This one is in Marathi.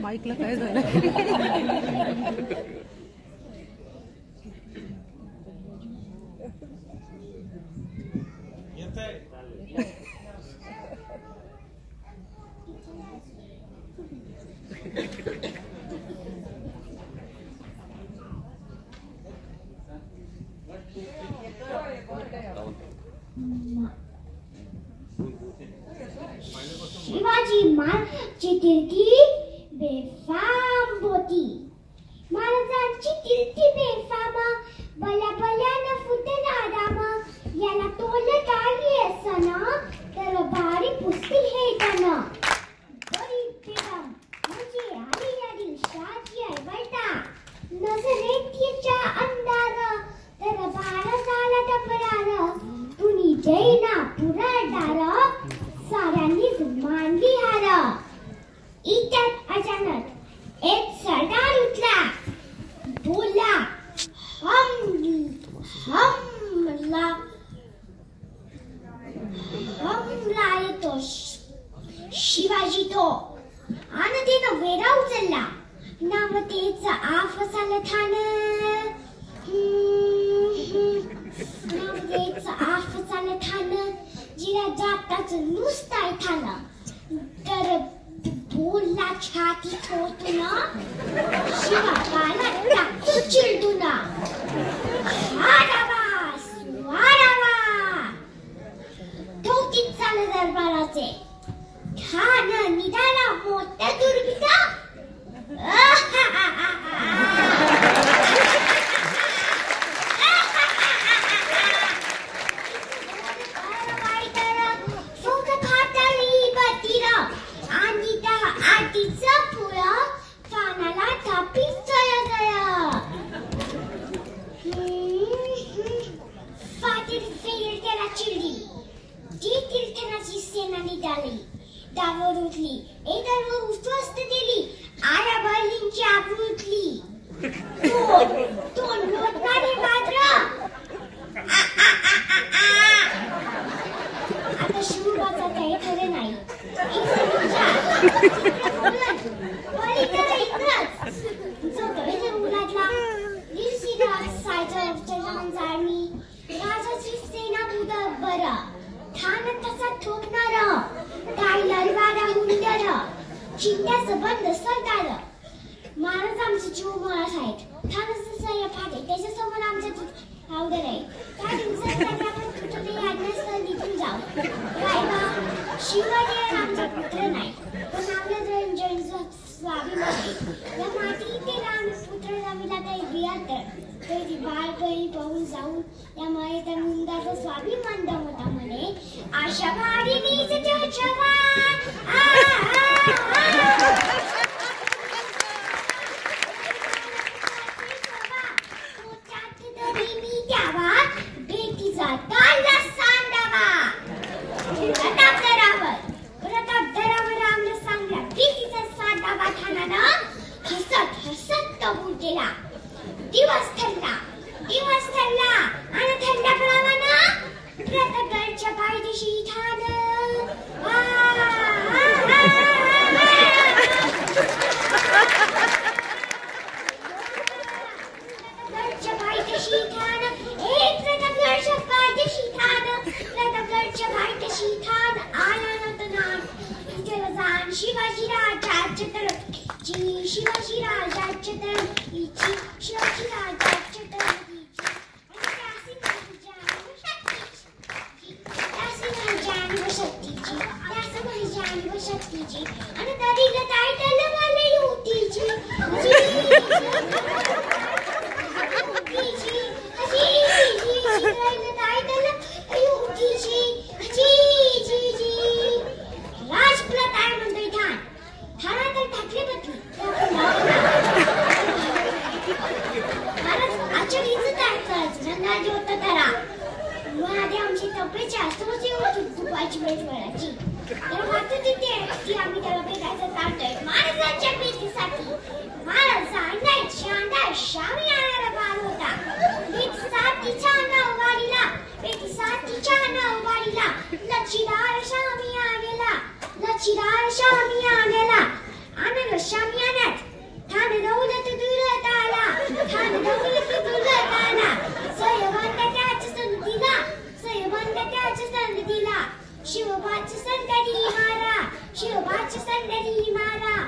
माईकला काय झालं? शिवाजी महाराजांची कीर्ती बेफाम होती. महाराजांची कीर्ती बेफाम, भल्या भल्यानं फुटला राम. याला तोल टाळली असना तर भारी पुसती हे तन. बरी बेगम म्हणजे आली शाजी ऐवळता. नजरेच्या अंधार तर बारा झाला डबरार. कुणी जैना पुरळदार साऱ्यांनीच मांडली हार. इतक्यात अचानक एक सरदार उठला, बोलला हमला येतो. शिवाजी तो आनंदीनं वेढा उचलला. नामतेच आफसाल ठाण, नामतेच आफसाल ठाण. जिरा जाताच नुसताय थाना. तर बोलला छाती ठोतून, शिवाकाला टाकतो चिरडून. ठोकीत चाल दरबाराचे ठाण निघाला मोठ्या दुर्बिता. डावर उठली, एदरवर उस्वस्त दिली. आया बर्लिनची आबरू उठली. तोंड लोटणारे मात्र आता शिवबाचा काही खरं नाही. जो तळेजर उलाटला राजाची सेना बुदा बरा. ठाण तसा ठोकणार, काय ललवारा हुंडर. चिंध्याचं बंद सरदार. महाराज आमचे जीव माळस आहेत. ठाणाचं सह्य फाटे त्याच्यासमोर आमच्या अवघड आहे. त्या दिवसात त्यांना आपण तुटले याज्ञास्थळ निघून जाऊ. काय बा, शिवाजी आमचा पुत्र नाही, पण आपल्या जयंतीचा स्वाभिमान आहे. या मातीतील पुत्र रमीला काही बियातर तरी बाळकळी पाहून जाऊन या मायेच्या मुंदाचा स्वाभिमान दमवता म्हणे. आशा भाडीनीच जवा मी द्यावा बेटीचा ताला सांडावा. प्रतापदरावर आमला सांगला बेटीचा सांडावा. ठाणानं हसत हसत कबूल केला. दिवस ठरला आणि थंडापणानं प्रतापगडच्या पायदेशी ठाण. प्रतापगडच्या पायदेशी ठाण. एक प्रतापगडच्या पायदेशी ठाण. प्रतापगडच्या पायदेशी ठाण. आला नतनान इतर जाण शिवाजी राजाच्या तरफची. शिवाजी राजाच्या तरफची. शिवाजी राजाच्या तरफची. शक्तीची आणि तरीला टायटल मला युतीची. राजप्रत आहे म्हणतोय ठाण. ठाणा तर ठाकरे बदली. आचरीच नंदाजी होता करा. आधी आमची तब्येतची आसपासची दुपारची वेळ वेळाची. तर मात्र तिथे आम्ही त्याला भेटायचं टाळतोय. महाराजांच्या भेटीसाठी महाराजांना शानदार शामी आणणारा बाळ होता. भेटीसाठीच्या नऊवारीला लचीदार शामी आलेला. लचीदार शामी आलेला. आणायला शामी संदली मारा, शिवबाची संदली मारा.